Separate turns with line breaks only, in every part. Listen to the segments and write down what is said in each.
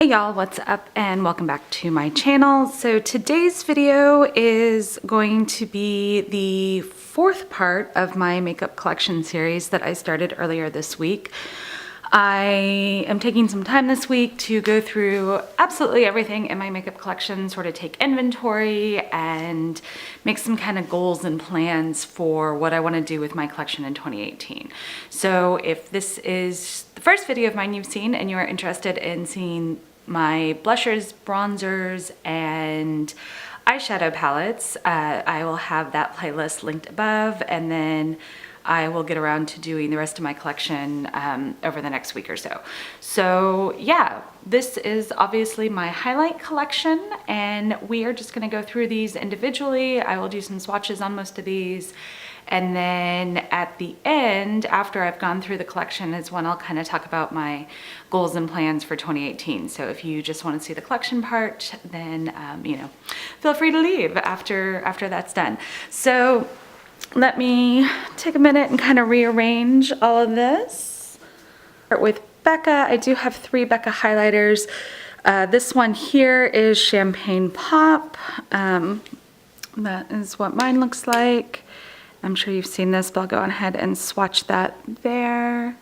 Hey y'all, what's up and welcome back to my channel. So today's video is going to be the fourth part of my makeup collection series that I started earlier this week. I am taking some time this week to go through absolutely everything in my makeup collection, sort of take inventory and make some kind of goals and plans for what I want to do with my collection in 2018. So if this is the first video of mine you've seen and you are interested in seeing my blushers, bronzers, and eyeshadow palettes, I will have that playlist linked above, and then I will get around to doing the rest of my collection over the next week or so. So yeah, this is obviously my highlight collection, and we are just gonna go through these individually. I will do some swatches on most of these, and then at the end, after I've gone through the collection, is when I'll kind of talk about my goals and plans for 2018. So if you just want to see the collection part, then you know, feel free to leave after that's done. So let me take a minute and kind of rearrange all of this. Start with Becca. I do have 3 Becca highlighters. This one here is Champagne Pop. That is what mine looks like. I'm sure you've seen this, but I'll go ahead and swatch that there.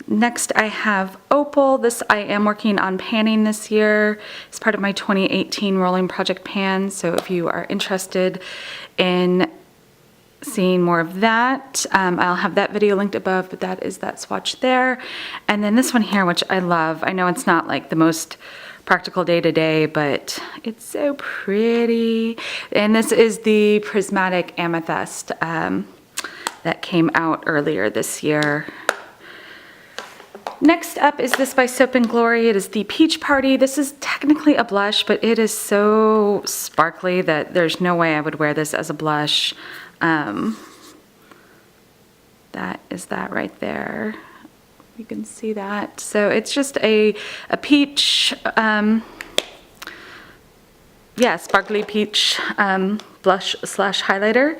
Next, I have Opal. This I am working on panning this year. It's part of my 2018 Rolling Project Pan. So if you are interested in seeing more of that, I'll have that video linked above, but that is that swatch there. And then this one here, which I love. I know it's not like the most practical day to day, but it's so pretty. And this is the Prismatic Amethyst that came out earlier this year. Next up is this by Soap & Glory. It is the Peach Party. This is technically a blush, but it is so sparkly that there's no way I would wear this as a blush. That is that right there. You can see that. So it's just a peach, yeah, sparkly peach blush slash highlighter.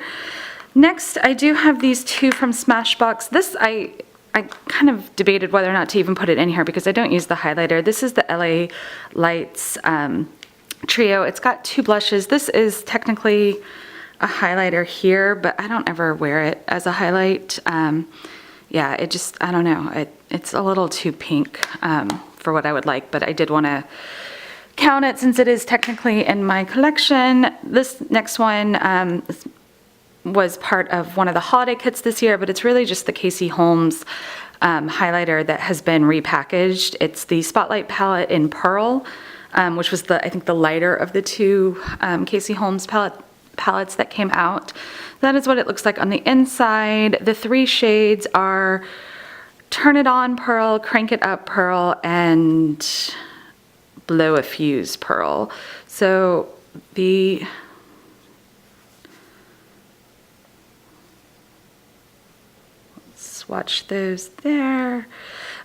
Next, I do have these 2 from Smashbox. This I kind of debated whether or not to even put it in here because I don't use the highlighter. This is the LA Lights Trio. It's got 2 blushes. This is technically a highlighter here, but I don't ever wear it as a highlight. Yeah, it just, I don't know, it's a little too pink for what I would like, but I did want to count it since it is technically in my collection. This next one was part of one of the holiday kits this year, but it's really just the Casey Holmes highlighter that has been repackaged. It's the Spotlight palette in Pearl, which was I think the lighter of the 2 Casey Holmes palettes that came out. That is what it looks like on the inside. The 3 shades are Turn It On Pearl, Crank It Up Pearl, and Blow a Fuse Pearl. So the swatch those there.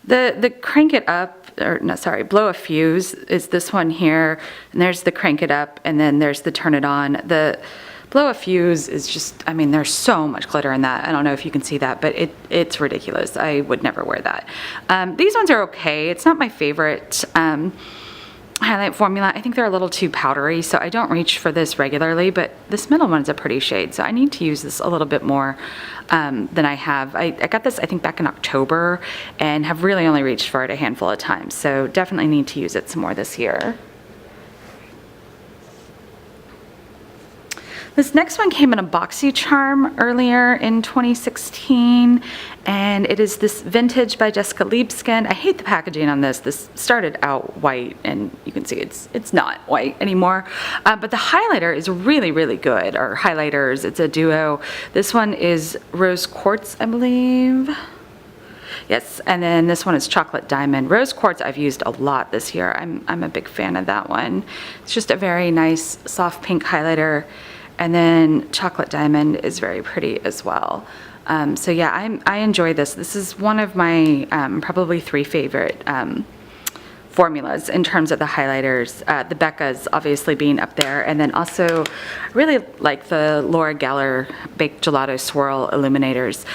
The Crank It Up, or no, sorry, Blow a Fuse is this one here, and there's the Crank It Up, and then there's the Turn It On. The Blow a Fuse is just, I mean, there's so much glitter in that. I don't know if you can see that, but it's ridiculous. I would never wear that. These ones are okay. It's not my favorite highlight formula. I think they're a little too powdery, so I don't reach for this regularly, but this middle one's a pretty shade, so I need to use this a little bit more than I have. I got this, I think, back in October, and have really only reached for it a handful of times, so definitely need to use it some more this year. This next one came in a BoxyCharm earlier in 2016, and it is this Vintage by Jessica Liebeskind. I hate the packaging on this. This started out white, and you can see it's not white anymore. But the highlighter is really, really good, or highlighters. It's a duo. This one is Rose Quartz, I believe. Yes, and then this one is Chocolate Diamond. Rose Quartz I've used a lot this year. I'm a big fan of that one. It's just a very nice soft pink highlighter. And then Chocolate Diamond is very pretty as well. So yeah, I enjoy this. This is one of my probably 3 favorite formulas in terms of the highlighters. The Becca's obviously being up there, and then also really like the Laura Geller Baked Gelato Swirl Illuminators.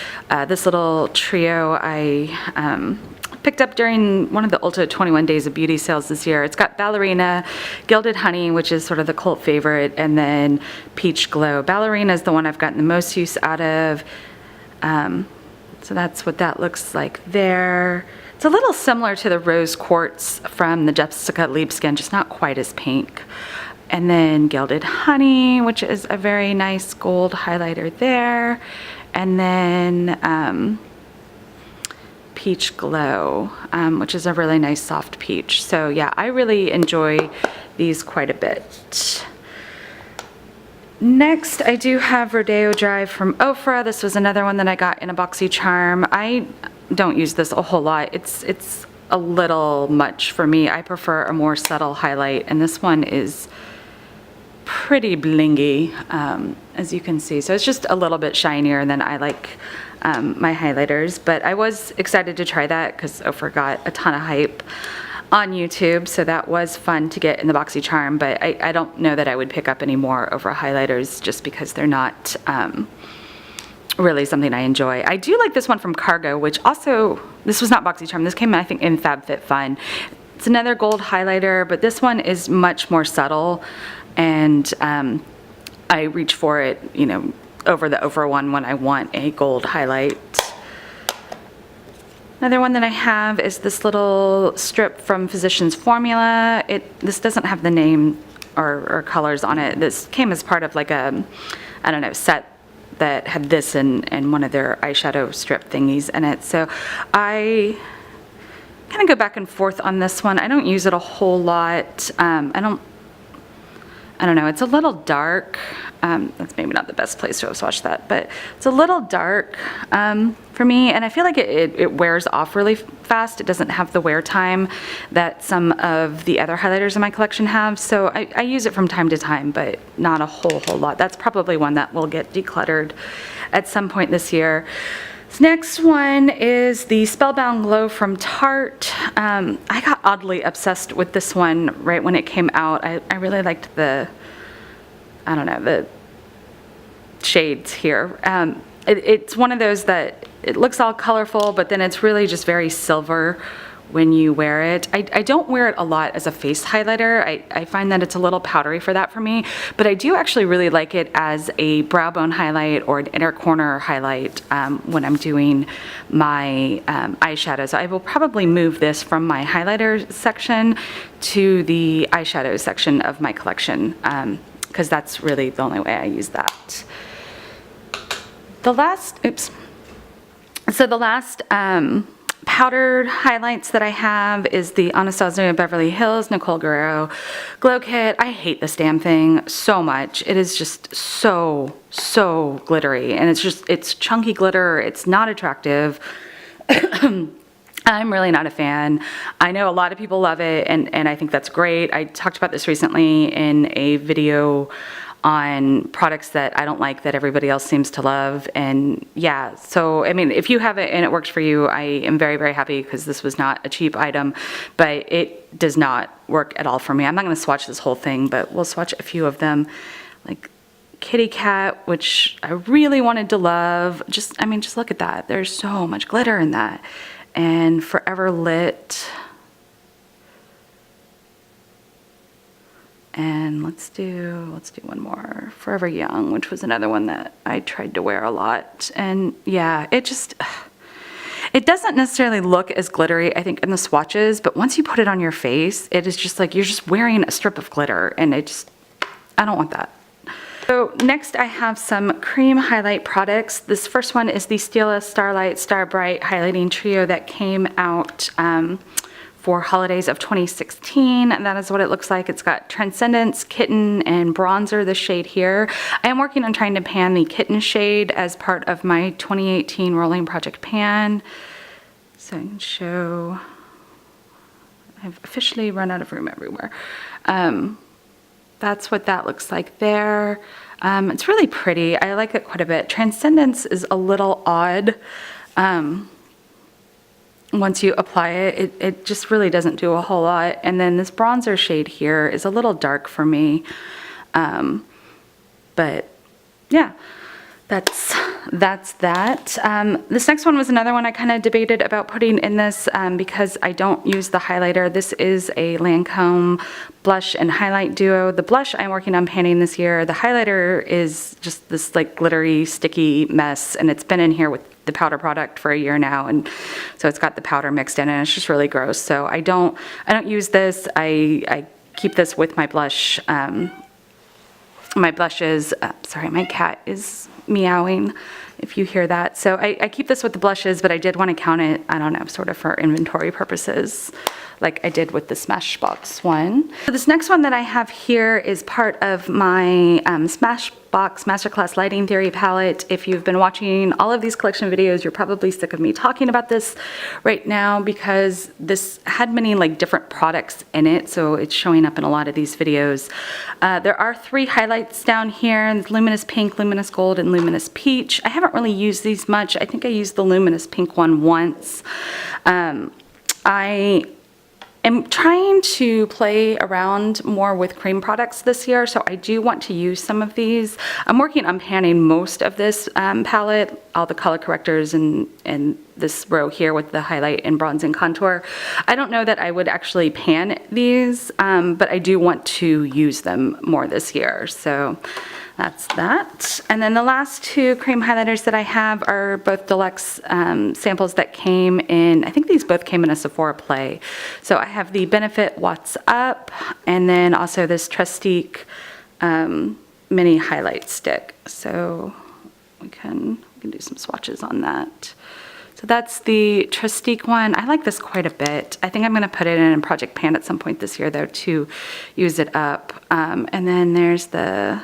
This little trio I picked up during one of the Ulta 21 Days of Beauty sales this year. It's got Ballerina, Gilded Honey, which is sort of the cult favorite, and then Peach Glow. Ballerina is the one I've gotten the most use out of. So that's what that looks like there. It's a little similar to the Rose Quartz from the Jessica Liebeskind, just not quite as pink. And then Gilded Honey, which is a very nice gold highlighter there. And then Peach Glow, which is a really nice soft peach. So yeah, I really enjoy these quite a bit. Next, I do have Rodeo Drive from Oprah. This was another one that I got in a boxy charm. I don't use this a whole lot. It's a little much for me. I prefer a more subtle highlight, and this one is pretty blingy, as you can see. So it's just a little bit shinier than I like my highlighters, but I was excited to try that because Oprah got a ton of hype on YouTube, so that was fun to get in the boxy charm, but I don't know that I would pick up any more Oprah highlighters just because they're not really something I enjoy. I do like this one from Cargo, which also, this was not boxy charm, this came I think in FabFitFun. It's another gold highlighter, but this one is much more subtle, and I reach for it, you know, over the Oprah one when I want a gold highlight. Another one that I have is this little strip from Physicians Formula. This doesn't have the name or colors on it. This came as part of like a, I don't know, set that had this and one of their eyeshadow strip thingies in it. So I kind of go back and forth on this one. I don't use it a whole lot. I don't know, it's a little dark. That's maybe not the best place to swatch that, but it's a little dark for me, and I feel like it wears off really fast. It doesn't have the wear time that some of the other highlighters in my collection have, so I use it from time to time, but not a whole lot. That's probably one that will get decluttered at some point this year. This next one is the Spellbound Glow from Tarte. I got oddly obsessed with this one right when it came out. I really liked the, I don't know, the shades here. It's one of those that it looks all colorful, but then it's really just very silver when you wear it. I don't wear it a lot as a face highlighter. I find that it's a little powdery for that for me, but I do actually really like it as a brow bone highlight or an inner corner highlight when I'm doing my eyeshadows. I will probably move this from my highlighter section to the eyeshadow section of my collection because that's really the only way I use that. The last powdered highlights that I have is the Anasazi Beverly Hills Nicole Guerrero Glow Kit. I hate this damn thing so much. It is just so glittery, and it's chunky glitter. It's not attractive. I'm really not a fan. I know a lot of people love it, and I think that's great. I talked about this recently in a video on products that I don't like that everybody else seems to love, and yeah, so I mean, if you have it and it works for you, I am very happy because this was not a cheap item, but it does not work at all for me. I'm not going to swatch this whole thing, but we'll swatch a few of them, like Kitty Cat, which I really wanted to love. I mean, just look at that. There's so much glitter in that. And Forever Lit. And let's do one more. Forever Young, which was another one that I tried to wear a lot. And yeah, it doesn't necessarily look as glittery, I think, in the swatches, but once you put it on your face, it is just like you're just wearing a strip of glitter, and I don't want that. So next I have some cream highlight products. This first one is the Stila Starlight Star Bright Highlighting Trio that came out for holidays of 2016, and that is what it looks like. It's got Transcendence, Kitten, and Bronzer, the shade here. I am working on trying to pan the Kitten shade as part of my 2018 Rolling Project pan. So I can show, I've officially run out of room everywhere. That's what that looks like there. It's really pretty. I like it quite a bit. Transcendence is a little odd. Once you apply it, it just really doesn't do a whole lot. And then this bronzer shade here is a little dark for me. But yeah, that's that. This next one was another one I kind of debated about putting in this because I don't use the highlighter. This is a Lancome blush and highlight duo. The blush I'm working on panning this year. The highlighter is just this like glittery, sticky mess, and it's been in here with the powder product for a year now, and so it's got the powder mixed in, and it's just really gross. So I don't use this. I keep this with my blush. My blushes. Sorry, my cat is meowing if you hear that. So I keep this with the blushes, but I did want to count it, I don't know, sort of for inventory purposes, like I did with the Smashbox one. So this next one that I have here is part of my Smashbox Masterclass Lighting Theory palette. If you've been watching all of these collection videos, you're probably sick of me talking about this right now because this had many like different products in it, so it's showing up in a lot of these videos. There are 3 highlights down here: Luminous Pink, Luminous Gold, and Luminous Peach. I haven't really used these much. I think I used the Luminous Pink one once. I'm trying to play around more with cream products this year, so I do want to use some of these. I'm working on panning most of this palette, all the color correctors and this row here with the highlight and bronze and contour. I don't know that I would actually pan these, but I do want to use them more this year, so that's that. And then the last 2 cream highlighters that I have are both Deluxe samples that came in, I think these both came in a Sephora Play. So I have the Benefit What's Up, and then also this Trustique mini highlight stick. So we can do some swatches on that. So that's the Trustique one. I like this quite a bit. I think I'm going to put it in a project pan at some point this year though to use it up. And then there's the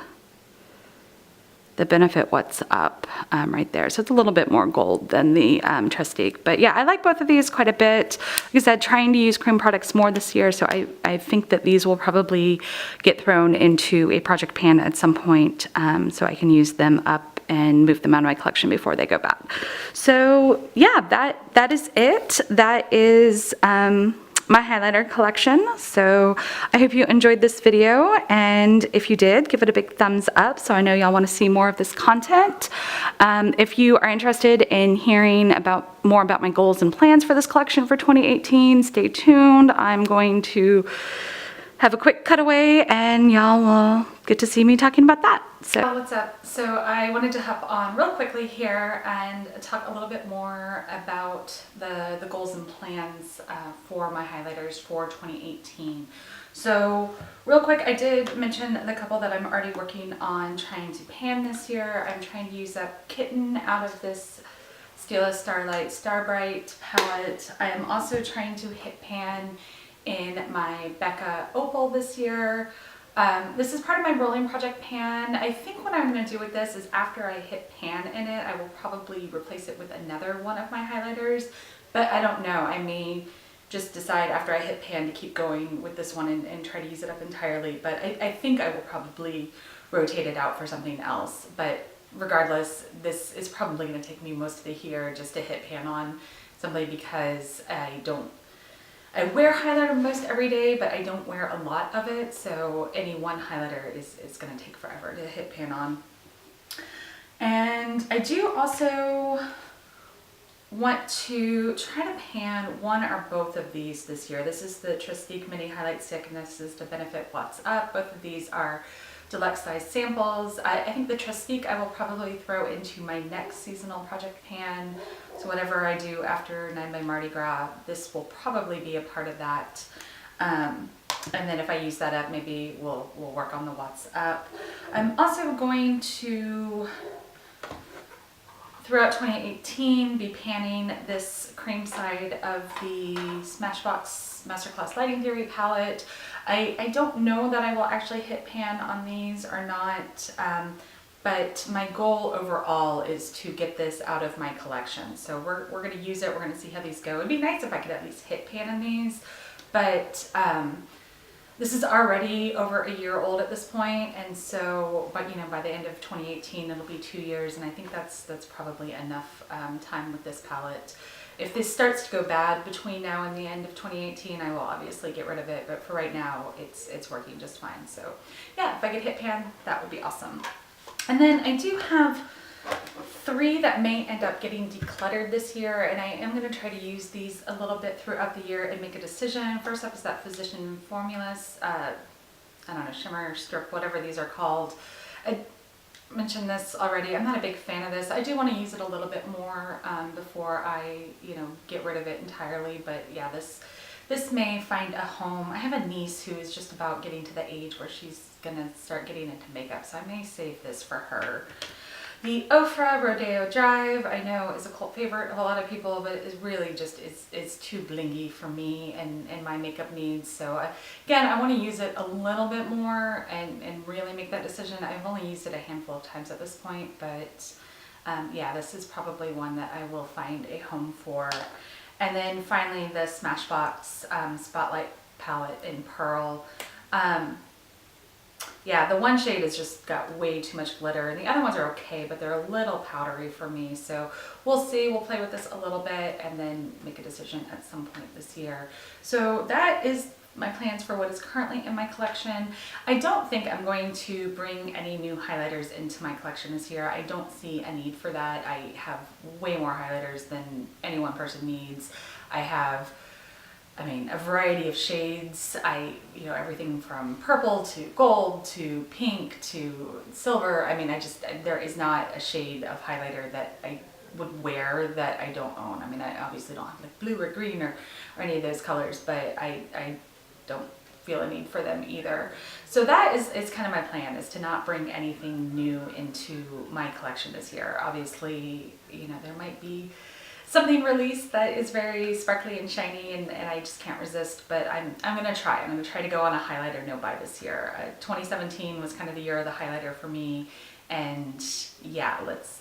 Benefit What's Up right there. So it's a little bit more gold than the Trustique. But yeah, I like both of these quite a bit. Like I said, trying to use cream products more this year, so I think that these will probably get thrown into a project pan at some point, so I can use them up and move them out of my collection before they go bad. So yeah, that is it. That is my highlighter collection. So I hope you enjoyed this video, and if you did, give it a big thumbs up so I know y'all want to see more of this content. If you are interested in hearing more about my goals and plans for this collection for 2018, stay tuned. I'm going to have a quick cutaway and y'all will get to see me talking about that. So what's up? So I wanted to hop on real quickly here and talk a little bit more about the goals and plans for my highlighters for 2018. So real quick, I did mention the couple that I'm already working on trying to pan this year. I'm trying to use up Kitten out of this Stila Starlight Starbright palette. I am also trying to hit pan in my Becca Opal this year. This is part of my rolling project pan. I think what I'm going to do with this is after I hit pan in it, I will probably replace it with another one of my highlighters, but I don't know. I may just decide after I hit pan to keep going with this one and try to use it up entirely, but I think I will probably rotate it out for something else. But regardless, this is probably going to take me most of the year just to hit pan on, simply because I wear highlighter most every day, but I don't wear a lot of it, so any one highlighter is going to take forever to hit pan on. And I do also want to try to pan one or both of these this year. This is the Trustique Mini Highlight Stick, and this is the Benefit What's Up. Both of these are deluxe size samples. I think the Trustique I will probably throw into my next seasonal project pan. So whatever I do after 9 by Mardi Gras, this will probably be a part of that. And then if I use that up, maybe we'll work on the What's Up. I'm also going to, throughout 2018, be panning this cream side of the Smashbox Masterclass Lighting Theory palette. I don't know that I will actually hit pan on these or not, but my goal overall is to get this out of my collection. So we're going to use it. We're going to see how these go. It'd be nice if I could at least hit pan in these, but this is already over a year old at this point, and so, but you know, by the end of 2018, it'll be 2 years, and I think that's probably enough time with this palette. If this starts to go bad between now and the end of 2018, I will obviously get rid of it, but for right now, it's working just fine. So yeah, if I could hit pan, that would be awesome. And then I do have three that may end up getting decluttered this year, and I am going to try to use these a little bit throughout the year and make a decision. First up is that Physician Formulas, I don't know, shimmer, strip, whatever these are called. I mentioned this already. I'm not a big fan of this. I do want to use it a little bit more before I, get rid of it entirely. But yeah, this may find a home. I have a niece who is just about getting to the age where she's gonna start getting into makeup, so I may save this for her. The Oprah Rodeo Drive, I know, is a cult favorite of a lot of people, but it's really just, it's too blingy for me and my makeup needs. So again, I want to use it a little bit more and really make that decision. I've only used it a handful of times at this point, but yeah, this is probably one that I will find a home for. And then finally, the Smashbox Spotlight Palette in Pearl. Yeah, the one shade has just got way too much glitter, and the other ones are okay, but they're a little powdery for me. So we'll see. We'll play with this a little bit and then make a decision at some point this year. So that is my plans for what is currently in my collection. I don't think I'm going to bring any new highlighters into my collection this year. I don't see a need for that. I have way more highlighters than any one person needs. I have, a variety of shades. Everything from purple to gold to pink to silver. There is not a shade of highlighter that I would wear that I don't own. I obviously don't have like blue or green or any of those colors, but I don't feel a need for them either. So that is kind of my plan, is to not bring anything new into my collection this year. Obviously, there might be something released that is very sparkly and shiny, and I just can't resist, but I'm gonna try. I'm gonna try to go on a highlighter no-buy this year. 2017 was kind of the year of the highlighter for me, and yeah, let's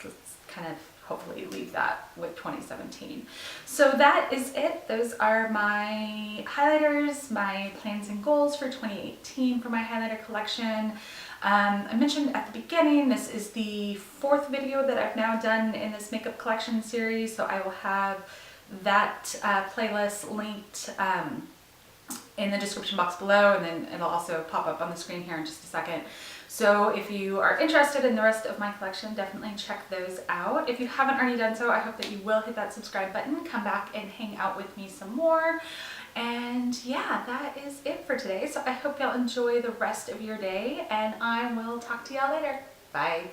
kind of hopefully leave that with 2017. So that is it. Those are my highlighters, my plans and goals for 2018 for my highlighter collection. I mentioned at the beginning, this is the fourth video that I've now done in this makeup collection series, so I will have that playlist linked in the description box below, and then it'll also pop up on the screen here in just a second. So if you are interested in the rest of my collection, definitely check those out. If you haven't already done so, I hope that you will hit that subscribe button, come back and hang out with me some more. And yeah, that is it for today. So I hope y'all enjoy the rest of your day, and I will talk to y'all later. Bye.